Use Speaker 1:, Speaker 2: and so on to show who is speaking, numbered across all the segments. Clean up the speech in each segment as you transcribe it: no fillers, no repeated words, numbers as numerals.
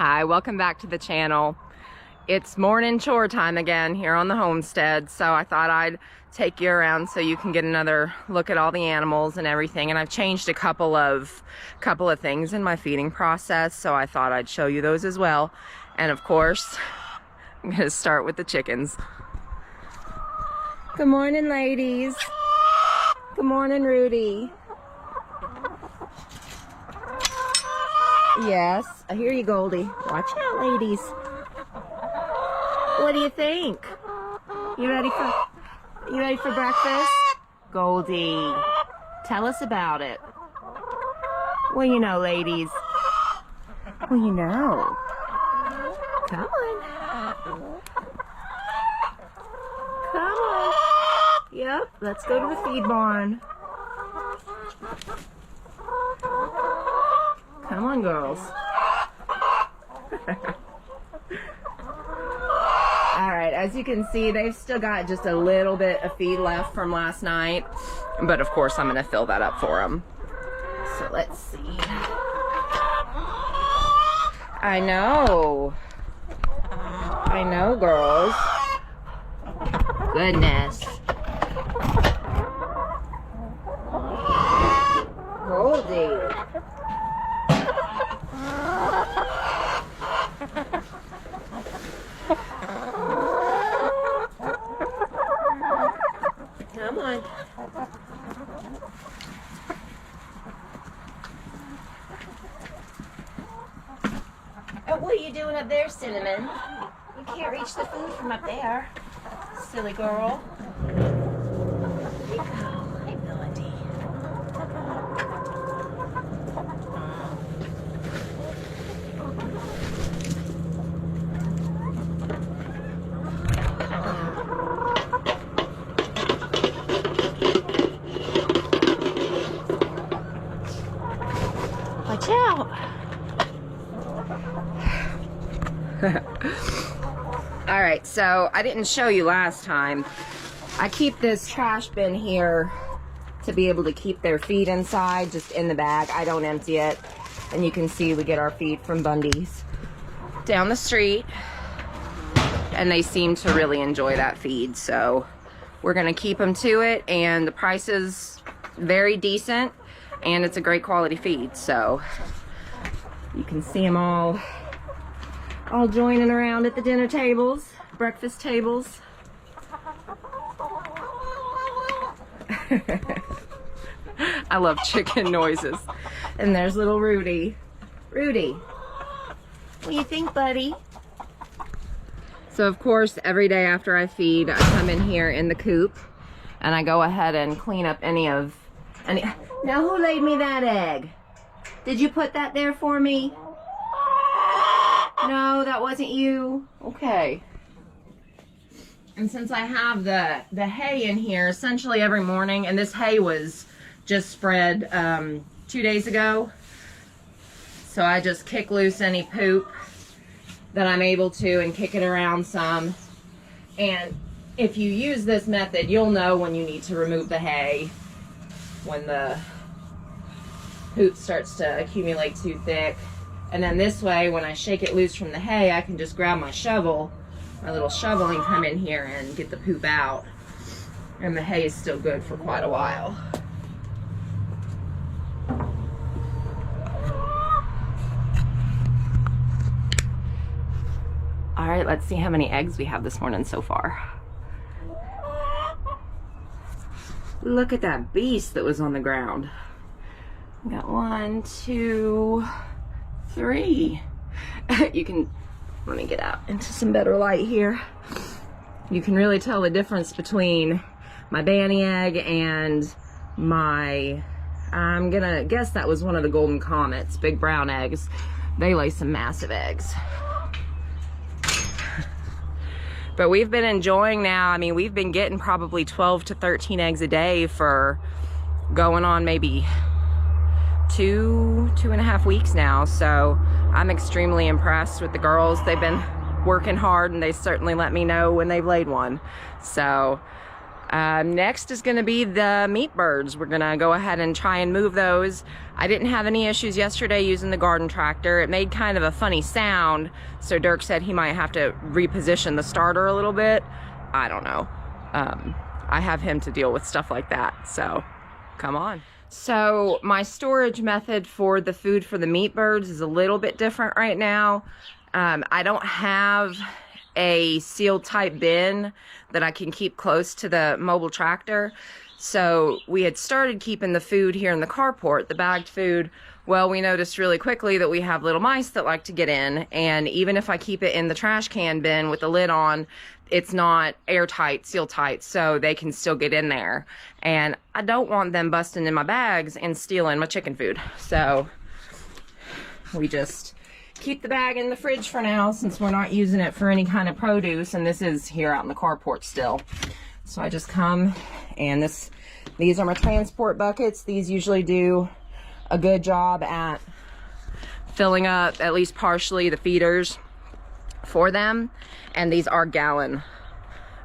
Speaker 1: Hi, welcome back to the channel. It's morning chore time again here on the homestead, so I thought I'd take you around so you can get another look at all the animals and everything. And I've changed a couple of things in my feeding process, so I thought I'd show you those as well. And of course, I'm gonna start with the chickens. Good morning, ladies. Good morning, Rudy. Yes, I hear you, Goldie. Watch out, ladies. What do you think? You ready for breakfast? Goldie, tell us about it. Well, you know, ladies. Well, you know. Come on. Come on. Yep, let's go to the feed barn. Come on, girls. Alright, as you can see, they've still got just a little bit of feed left from last night. But of course, I'm going to fill that up for them. So let's see. I know, girls. Goodness. Goldie. Come on. Oh, what are you doing up there, Cinnamon? You can't reach the food from up there. Silly girl. There you go. Hey, Melody. Watch out. All right, so I didn't show you last time. I keep this trash bin here to be able to keep their feed inside, just in the bag. I don't empty it. And you can see we get our feed from Bundy's down the street. And they seem to really enjoy that feed. So we're gonna keep them to it, and the price is very decent. And it's a great quality feed, so you can see them all joining around at the dinner tables, breakfast tables. I love chicken noises. And there's little Rudy. Rudy, what do you think, buddy? So of course, every day after I feed, I come in here in the coop and I go ahead and clean up any. Now, who laid me that egg? Did you put that there for me? No, that wasn't you. Okay. And since I have the hay in here essentially every morning, and this hay was just spread 2 days ago, so I just kick loose any poop that I'm able to and kick it around some. And if you use this method, you'll know when you need to remove the hay, when the poop starts to accumulate too thick. And then this way, when I shake it loose from the hay, I can just grab my shovel, my little shovel, and come in here and get the poop out. And the hay is still good for quite a while. All right, let's see how many eggs we have this morning so far. Look at that beast that was on the ground. We got 1, 2, 3. You can, let me get out into some better light here. You can really tell the difference between my Banny egg and my, I'm gonna guess that was one of the Golden Comets, big brown eggs. They lay some massive eggs. But we've been enjoying now, I mean, we've been getting probably 12 to 13 eggs a day for going on maybe 2.5 weeks now. So I'm extremely impressed with the girls. They've been working hard, and they certainly let me know when they've laid one. So Next is going to be the meat birds. We're going to go ahead and try and move those. I didn't have any issues yesterday using the garden tractor. It made kind of a funny sound, so Dirk said he might have to reposition the starter a little bit. I don't know. I have him to deal with stuff like that, so come on. So my storage method for the food for the meat birds is a little bit different right now. I don't have a sealed type bin that I can keep close to the mobile tractor. So we had started keeping the food here in the carport, the bagged food. Well, we noticed really quickly that we have little mice that like to get in, and even if I keep it in the trash can bin with the lid on, it's not airtight, seal tight, so they can still get in there. And I don't want them busting in my bags and stealing my chicken food. So we just keep the bag in the fridge for now, since we're not using it for any kind of produce, and this is here out in the carport still. So I just come, and these are my transport buckets. These usually do a good job at filling up at least partially the feeders for them. And these are gallon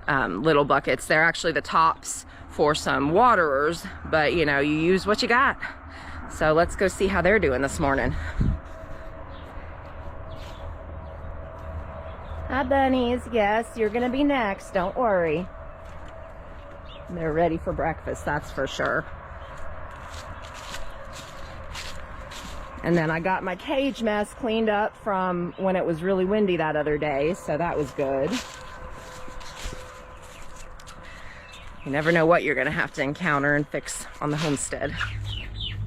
Speaker 1: little buckets. They're actually the tops for some waterers, but you know, you use what you got. So let's go see how they're doing this morning. Hi bunnies, yes, you're gonna be next, don't worry. They're ready for breakfast, that's for sure. And then I got my cage mess cleaned up from when it was really windy that other day, so that was good. You never know what you're gonna have to encounter and fix on the homestead.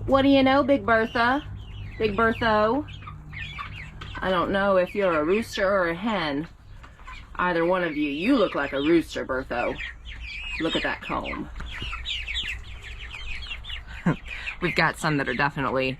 Speaker 1: What do you know, Big Bertha? Big Bertho? I don't know if you're a rooster or a hen. Either one of you. You look like a rooster, Bertho. Look at that comb. We've got some that are definitely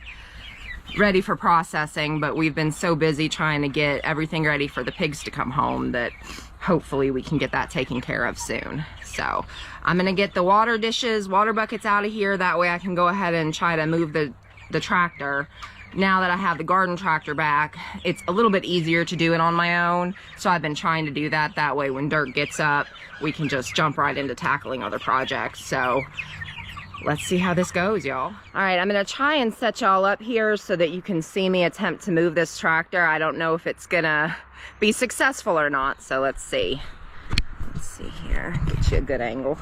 Speaker 1: ready for processing, but we've been so busy trying to get everything ready for the pigs to come home that hopefully we can get that taken care of soon. So I'm gonna get the water buckets out of here. That way I can go ahead and try to move the tractor. Now that I have the garden tractor back, it's a little bit easier to do it on my own. So I've been trying to do that. That way when Dirk gets up, we can just jump right into tackling other projects. So let's see how this goes, y'all. All right, I'm gonna try and set y'all up here so that you can see me attempt to move this tractor. I don't know if it's gonna be successful or not, so let's see. Let's see here, get you a good angle.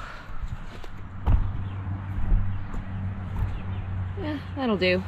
Speaker 1: Yeah, that'll do.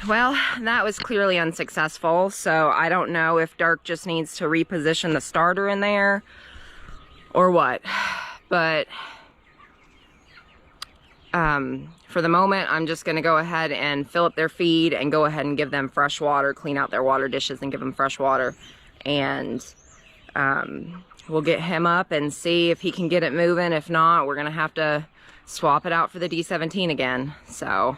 Speaker 1: Well, that was clearly unsuccessful, so I don't know if Dirk just needs to reposition the starter in there or what, but for the moment I'm just gonna go ahead and fill up their feed and go ahead and give them fresh water, clean out their water dishes and give them fresh water, and we'll get him up and see if he can get it moving. If not, we're gonna have to swap it out for the D17 again. So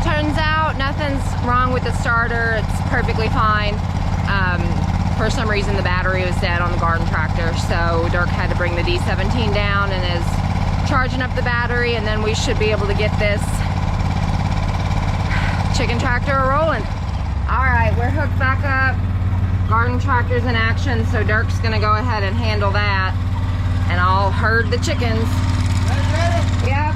Speaker 1: turns out nothing's wrong with the starter. It's perfectly fine. For some reason the battery was dead on the garden tractor, so Dirk had to bring the D17 down and is charging up the battery, and then we should be able to get this chicken tractor rolling. All right, we're hooked back up. Garden tractor's in action, so Dirk's gonna go ahead and handle that, and I'll herd the chickens. Yep.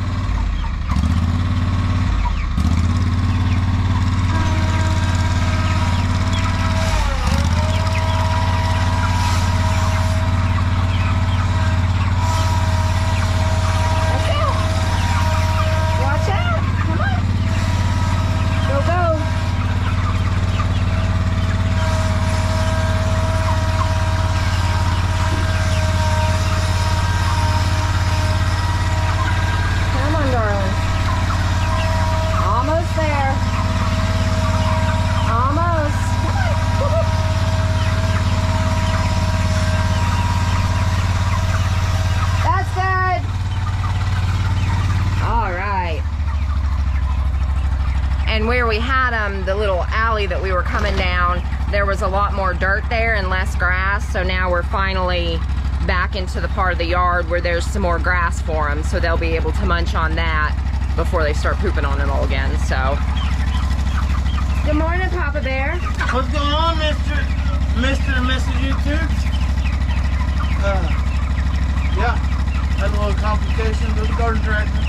Speaker 1: And where we had them, the little alley that we were coming down, there was a lot more dirt there and less grass. So now we're finally back into the part of the yard where there's some more grass for them. So they'll be able to munch on that before they start pooping on it all again. So, good morning, Papa Bear.
Speaker 2: What's going on, Mr. and Mrs. YouTube? Yeah, had a little complication with the garden tractor.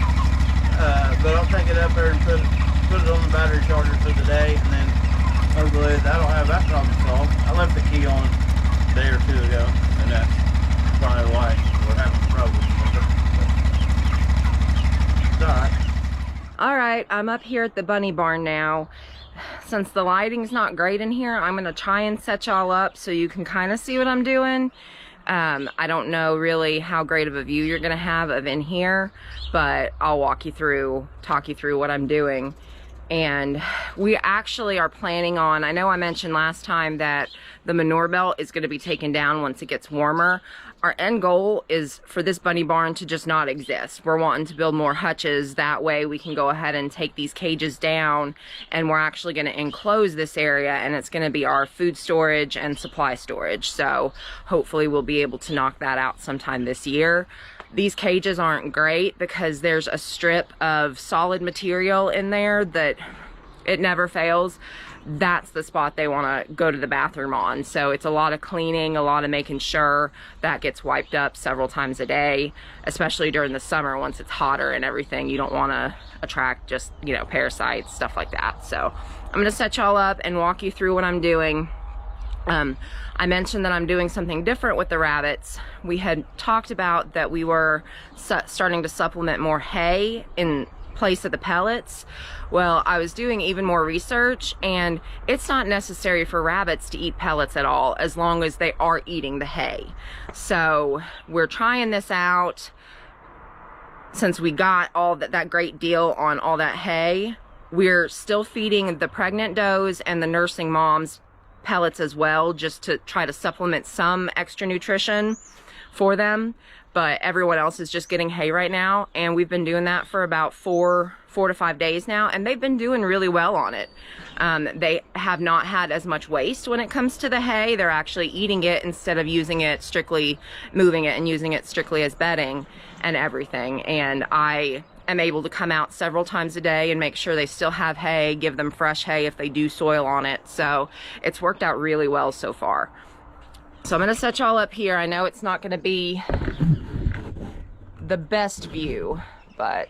Speaker 2: But I'll take it up there and put it on the battery charger for the day, and then hopefully that'll have that problem solved. I left the key on a day or two ago, and that's probably why we're having problems with it. It's alright.
Speaker 1: Alright, I'm up here at the bunny barn now. Since the lighting's not great in here, I'm gonna try and set y'all up so you can kind of see what I'm doing. I don't know really how great of a view you're gonna have of in here, but I'll talk you through what I'm doing. And we actually are planning on, I know I mentioned last time that the manure belt is going to be taken down once it gets warmer. Our end goal is for this bunny barn to just not exist. We're wanting to build more hutches. That way we can go ahead and take these cages down, and we're actually going to enclose this area, and it's going to be our food storage and supply storage. So hopefully we'll be able to knock that out sometime this year. These cages aren't great because there's a strip of solid material in there that it never fails. That's the spot they want to go to the bathroom on. So it's a lot of cleaning, a lot of making sure that gets wiped up several times a day, especially during the summer once it's hotter and everything. You don't want to attract just, you know, parasites, stuff like that. So I'm going to set y'all up and walk you through what I'm doing. I mentioned that I'm doing something different with the rabbits. We had talked about that we were starting to supplement more hay in place of the pellets. Well, I was doing even more research, and it's not necessary for rabbits to eat pellets at all as long as they are eating the hay. So we're trying this out. Since we got all that great deal on all that hay, we're still feeding the pregnant does and the nursing moms pellets as well, just to try to supplement some extra nutrition for them. But everyone else is just getting hay right now, and we've been doing that for about four to 5 days now, and they've been doing really well on it. They have not had as much waste when it comes to the hay. They're actually eating it instead of using it strictly, moving it and using it strictly as bedding and everything. And I am able to come out several times a day and make sure they still have hay, give them fresh hay if they do soil on it. So it's worked out really well so far. So I'm going to set y'all up here. I know it's not going to be the best view, but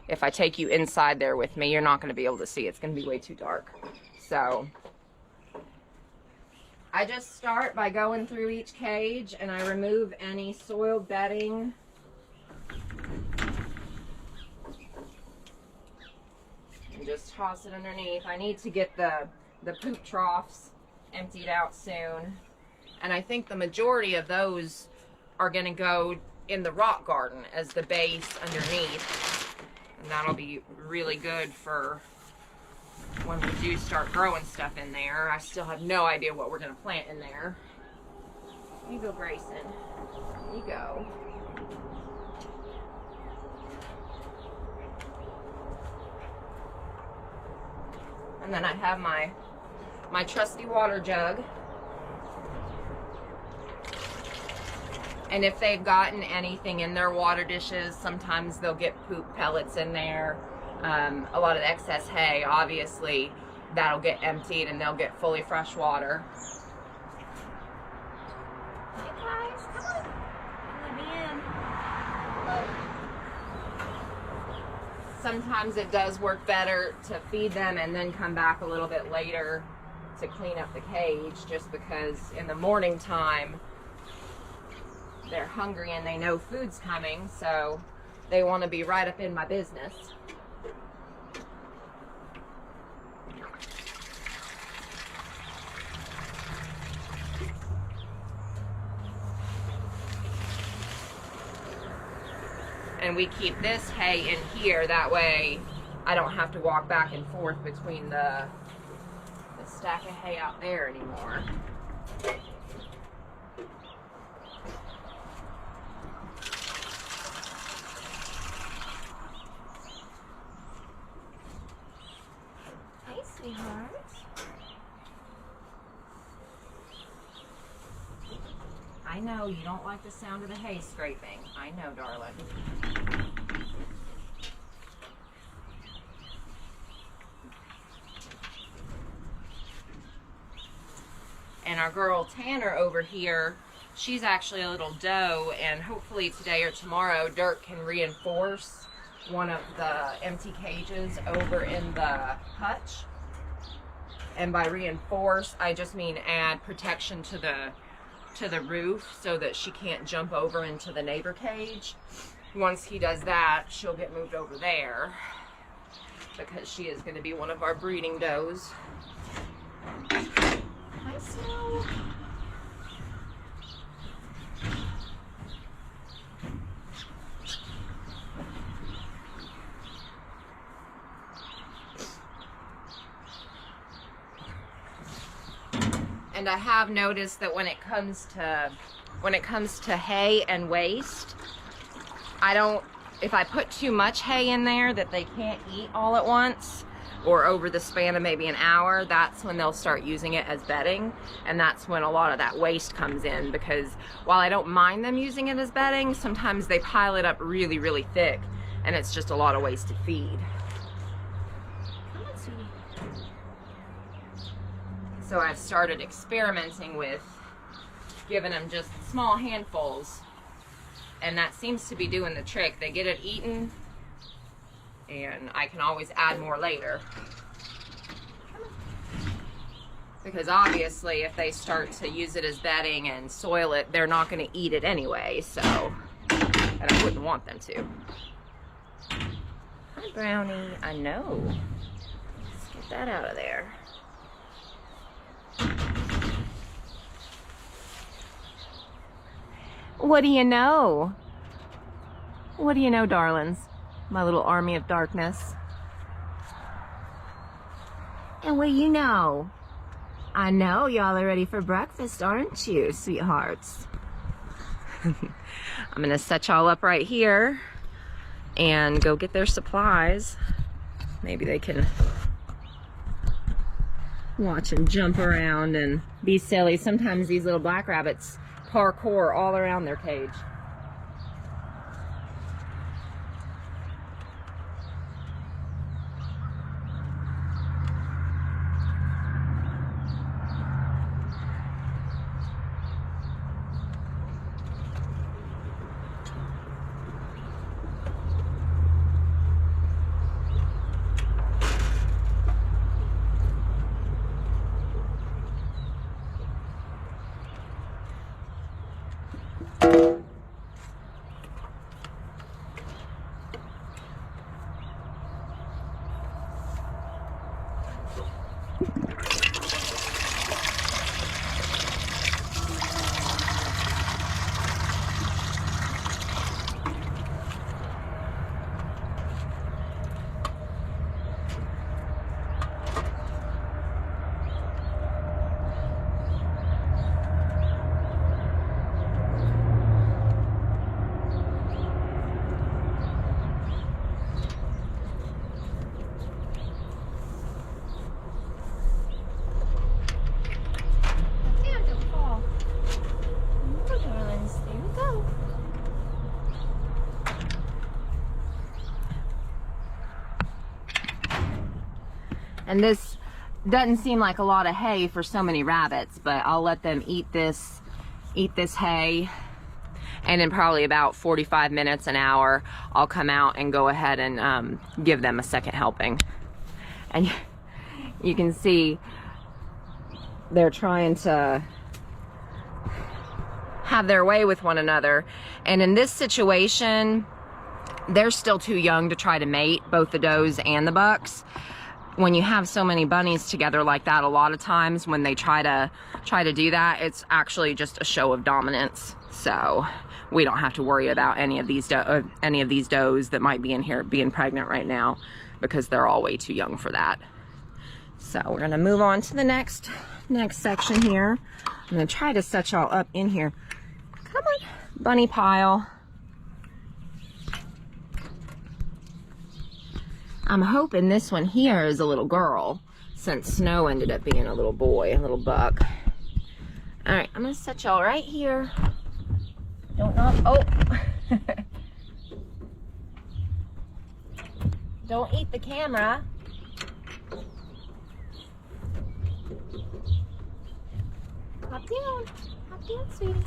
Speaker 1: if I take you inside there with me, you're not going to be able to see. It's going to be way too dark. So I just start by going through each cage, and I remove any soiled bedding. And just toss it underneath. I need to get the poop troughs emptied out soon. And I think the majority of those are going to go in the rock garden as the base underneath. And that'll be really good for when we do start growing stuff in there. I still have no idea what we're going to plant in there. You go, Grayson. You go. And then I have my trusty water jug. And if they've gotten anything in their water dishes, sometimes they'll get poop pellets in there. A lot of the excess hay, obviously, that'll get emptied and they'll get fully fresh water. Hey guys, come on. Let me in. Sometimes it does work better to feed them and then come back a little bit later to clean up the cage, just because in the morning time, they're hungry and they know food's coming, so they want to be right up in my business. And we keep this hay in here, that way I don't have to walk back and forth between the stack of hay out there anymore. I know you don't like the sound of the hay scraping. I know, darling. And our girl Tanner over here, she's actually a little doe, and hopefully today or tomorrow Dirk can reinforce one of the empty cages over in the hutch. And by reinforce, I just mean add protection to the roof so that she can't jump over into the neighbor cage. Once he does that, she'll get moved over there because she is going to be one of our breeding does. Hi, Snow. And I have noticed that when it comes to hay and waste, if I put too much hay in there that they can't eat all at once, or over the span of maybe an hour, that's when they'll start using it as bedding. And that's when a lot of that waste comes in, because while I don't mind them using it as bedding, sometimes they pile it up really, really thick, and it's just a lot of wasted feed. So I've started experimenting with giving them just small handfuls, and that seems to be doing the trick. They get it eaten, and I can always add more later. Because obviously if they start to use it as bedding and soil it, they're not going to eat it anyway, so, and I wouldn't want them to. Hi, Brownie. I know. Let's get that out of there. What do you know? What do you know, darlings? My little army of darkness. And what do you know? I know y'all are ready for breakfast, aren't you, sweethearts? I'm gonna set y'all up right here and go get their supplies. Maybe they can watch and jump around and be silly. Sometimes these little black rabbits parkour all around their cage. And this doesn't seem like a lot of hay for so many rabbits, but I'll let them eat this hay, and in probably about 45 minutes, an hour, I'll come out and go ahead and give them a second helping. And you can see they're trying to have their way with one another. And in this situation, they're still too young to try to mate, both the does and the bucks. When you have so many bunnies together like that, a lot of times when they try to do that, it's actually just a show of dominance. So we don't have to worry about any of these does that might be in here being pregnant right now, because they're all way too young for that. So we're gonna move on to the next section here. I'm gonna try to set y'all up in here. Come on, bunny pile. I'm hoping this one here is a little girl, since Snow ended up being a little boy, a little buck. All right, I'm gonna set y'all right here. Don't knock. Oh. Don't eat the camera. Hop down. Hop down, sweetie.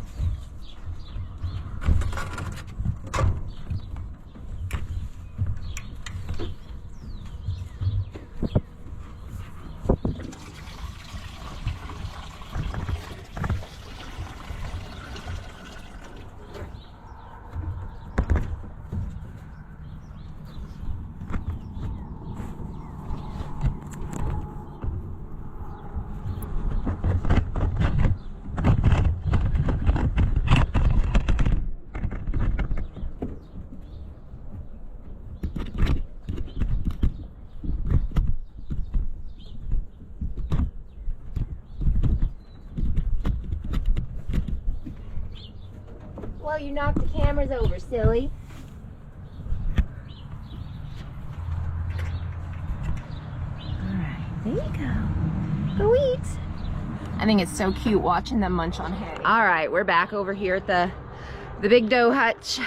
Speaker 1: Well, you knocked the cameras over, silly. Alright, there you go. Go eat. I think it's so cute watching them munch on hay. Alright, we're back over here at the big doe hutch.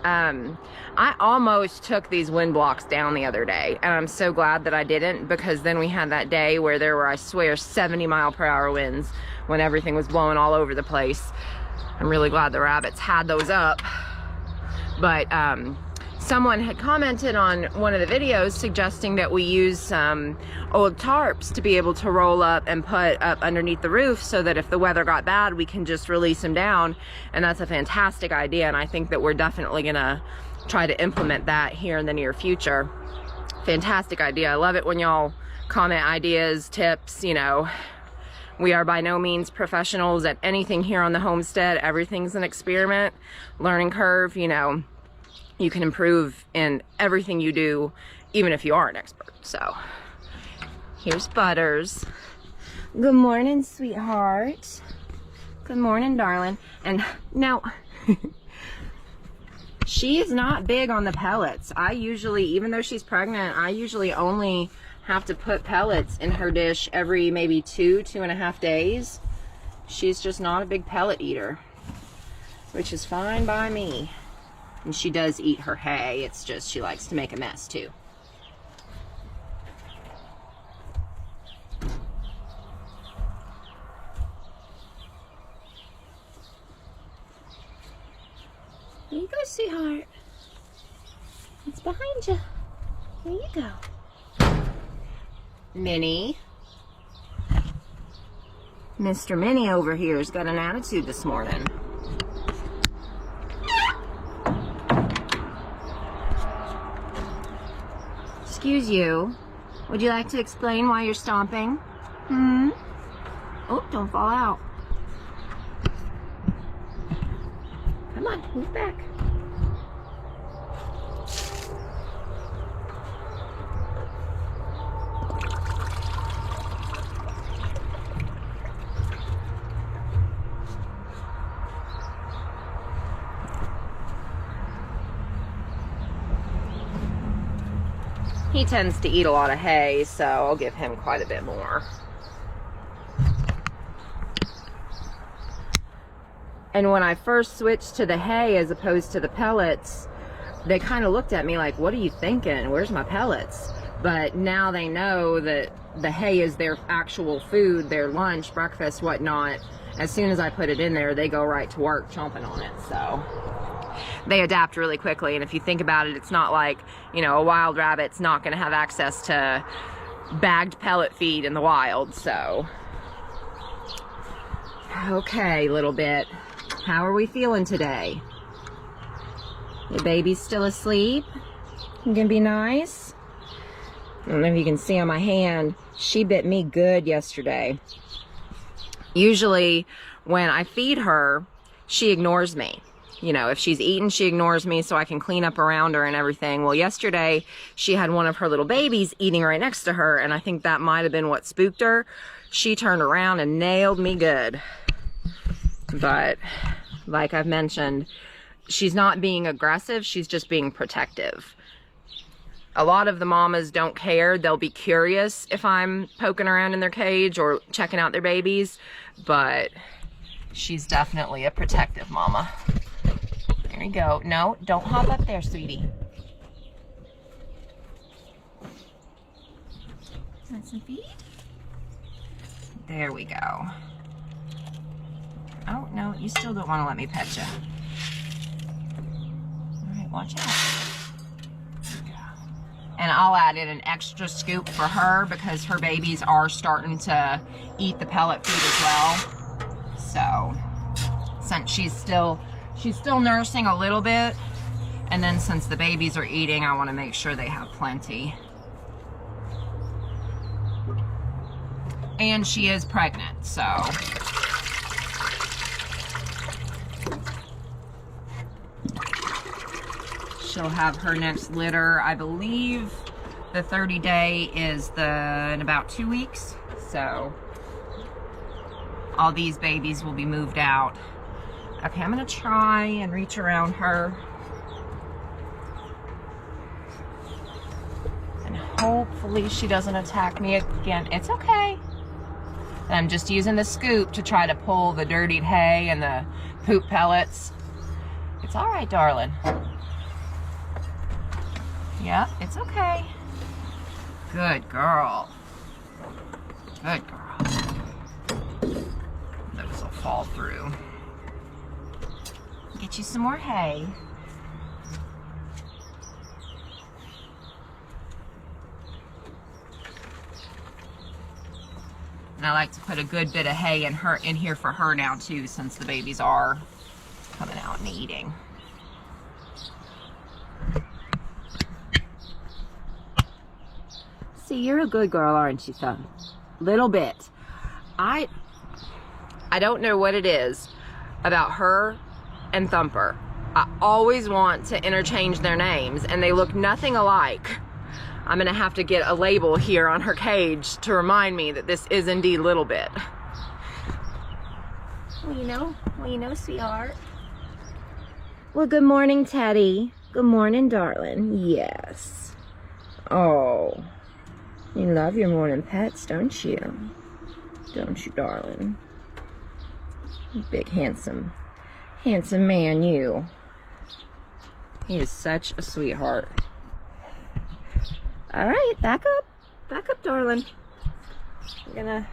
Speaker 1: I almost took these wind blocks down the other day, and I'm so glad that I didn't, because then we had that day where there were, I swear, 70-mile-per-hour winds when everything was blowing all over the place. I'm really glad the rabbits had those up. But someone had commented on one of the videos suggesting that we use some old tarps to be able to roll up and put up underneath the roof so that if the weather got bad, we can just release them down. And that's a fantastic idea, and I think that we're definitely gonna try to implement that here in the near future. Fantastic idea. I love it when y'all comment ideas, tips, you know. We are by no means professionals at anything here on the homestead. Everything's an experiment, learning curve, you know. You can improve in everything you do, even if you are an expert. So, here's Butters. Good morning, sweetheart. Good morning, darling. And now, she is not big on the pellets. I usually, even though she's pregnant, I usually only have to put pellets in her dish every maybe 2.5 days. She's just not a big pellet eater, which is fine by me. And she does eat her hay. It's just she likes to make a mess too. Here you go, sweetheart. It's behind you. Here you go. Minnie. Mr. Minnie over here has got an attitude this morning. Excuse you. Would you like to explain why you're stomping? Oh, don't fall out. Come on, move back. He tends to eat a lot of hay, so I'll give him quite a bit more. And when I first switched to the hay as opposed to the pellets, they kind of looked at me like, what are you thinking? Where's my pellets? But now they know that the hay is their actual food, their lunch, breakfast, whatnot. As soon as I put it in there, they go right to work chomping on it. So they adapt really quickly. And if you think about it, it's not like, you know, a wild rabbit's not going to have access to bagged pellet feed in the wild. So, okay, little bit. How are we feeling today? Your baby's still asleep? You gonna be nice? I don't know if you can see on my hand, she bit me good yesterday. Usually when I feed her, she ignores me. You know, if she's eating, she ignores me so I can clean up around her and everything. Well, yesterday she had one of her little babies eating right next to her, and I think that might have been what spooked her. She turned around and nailed me good. But like I've mentioned, she's not being aggressive, she's just being protective. A lot of the mamas don't care. They'll be curious if I'm poking around in their cage or checking out their babies, but she's definitely a protective mama. There you go. No, don't hop up there, sweetie. Want some feed? There we go. Oh, no, you still don't want to let me pet you. All right, watch out. And I'll add in an extra scoop for her because her babies are starting to eat the pellet food as well. So, since she's still nursing a little bit, and then since the babies are eating, I want to make sure they have plenty. And she is pregnant, so. She'll have her next litter, I believe the 30-day is in about 2 weeks. So all these babies will be moved out. Okay, I'm gonna try and reach around her. And hopefully she doesn't attack me again. It's okay. And I'm just using the scoop to try to pull the dirtied hay and the poop pellets. It's all right, darling. Yep, it's okay. Good girl. Good girl. Those will fall through. Get you some more hay. And I like to put a good bit of hay in here for her now too, since the babies are coming out and eating. See, you're a good girl, aren't you, son? Little bit. I don't know what it is about her and Thumper. I always want to interchange their names, and they look nothing alike. I'm gonna have to get a label here on her cage to remind me that this is indeed Little Bit. Well, you know, sweetheart. Well, good morning, Teddy. Good morning, darling. Yes. Oh, you love your morning pets, don't you? Don't you, darling? Big, handsome man, you. He is such a sweetheart. All right, back up, darling. I'm gonna.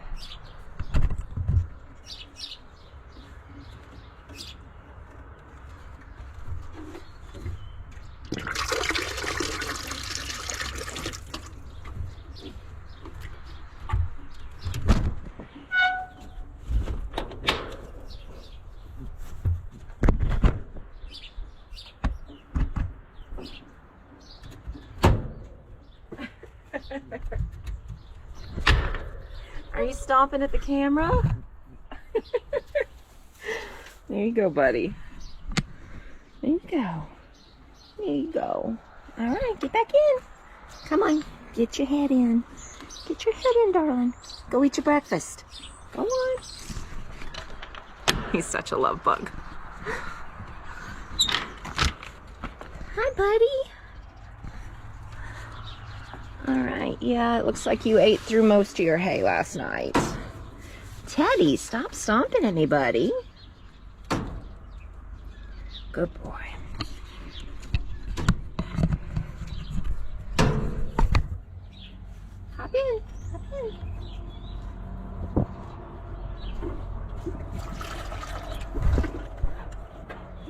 Speaker 1: Are you stomping at the camera? There you go, buddy. There you go. There you go. All right, get back in. Come on, get your head in. Get your head in, darling. Go eat your breakfast. Go on. He's such a love bug. Hi, buddy. All right, yeah, it looks like you ate through most of your hay last night. Teddy, stop stomping at me, buddy. Good boy. Hop in, hop in.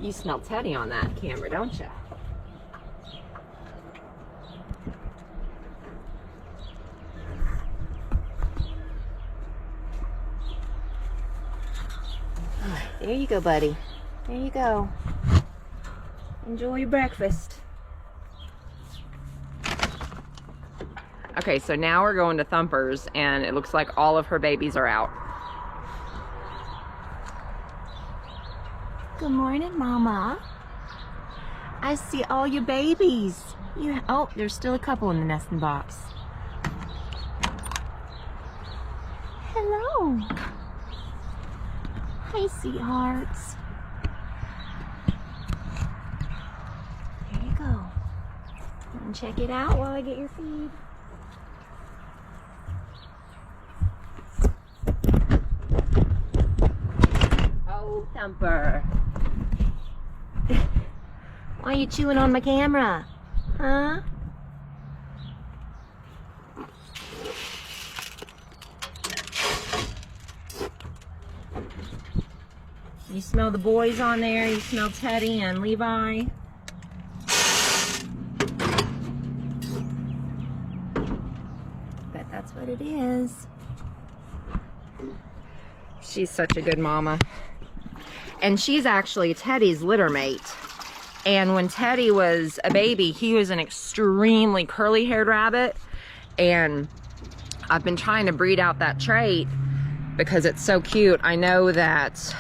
Speaker 1: You smell Teddy on that camera, don't you? There you go, buddy. There you go. Enjoy your breakfast. Okay, so now we're going to Thumper's, and it looks like all of her babies are out. Good morning, Mama. I see all your babies. Oh, there's still a couple in the nesting box. Hello. Hi, sweethearts. There you go. And check it out while I get your feed. Oh, Thumper. Why are you chewing on my camera? Huh? You smell the boys on there. You smell Teddy and Levi. Bet that's what it is. She's such a good mama. And she's actually Teddy's litter mate. And when Teddy was a baby, he was an extremely curly-haired rabbit. And I've been trying to breed out that trait because it's so cute. I know that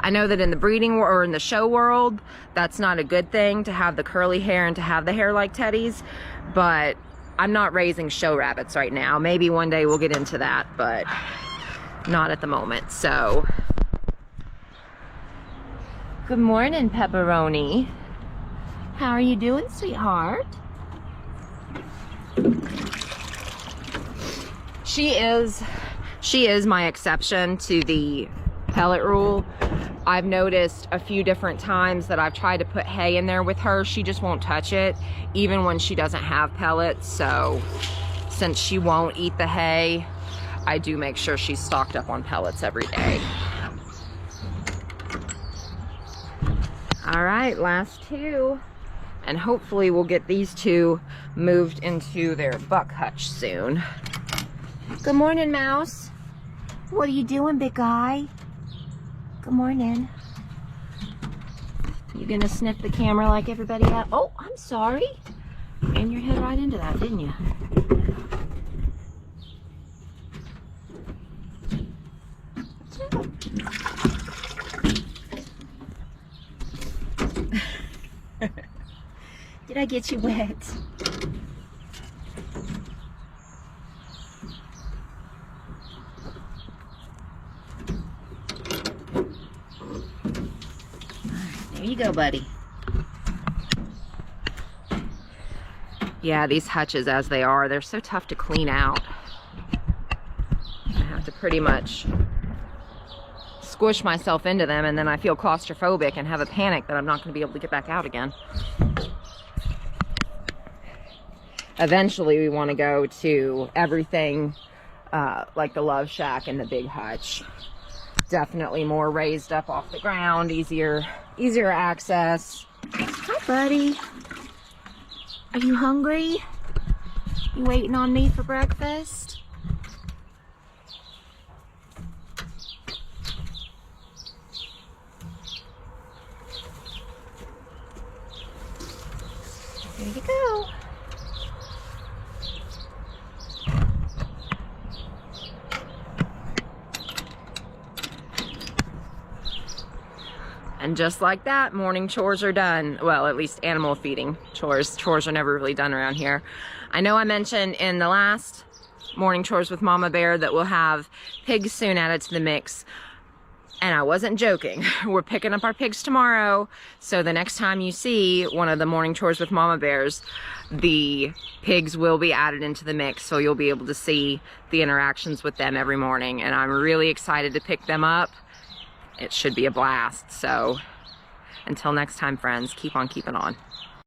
Speaker 1: in the breeding or in the show world, that's not a good thing to have the curly hair and to have the hair like Teddy's, but I'm not raising show rabbits right now. Maybe one day we'll get into that, but not at the moment. So, good morning, Pepperoni. How are you doing, sweetheart? She is my exception to the pellet rule. I've noticed a few different times that I've tried to put hay in there with her. She just won't touch it, even when she doesn't have pellets. So since she won't eat the hay, I do make sure she's stocked up on pellets every day. All right, last two. And hopefully we'll get these two moved into their buck hutch soon. Good morning, Mouse. What are you doing, big guy? Good morning. You gonna sniff the camera like everybody else? Oh, I'm sorry. Ran your head right into that, didn't you? Did I get you wet? There you go, buddy. Yeah, these hutches as they are, they're so tough to clean out. I have to pretty much squish myself into them, and then I feel claustrophobic and have a panic that I'm not going to be able to get back out again. Eventually we want to go to everything like the Love Shack and the big hutch. Definitely more raised up off the ground, easier access. Hi, buddy. Are you hungry? You waiting on me for breakfast? There you go. And just like that, morning chores are done. Well, at least animal feeding chores. Chores are never really done around here. I know I mentioned in the last Morning Chores with Mama Bear that we'll have pigs soon added to the mix. And I wasn't joking. We're picking up our pigs tomorrow. So the next time you see one of the Morning Chores with Mama Bears, the pigs will be added into the mix. So you'll be able to see the interactions with them every morning. And I'm really excited to pick them up. It should be a blast. So until next time, friends, keep on keeping on.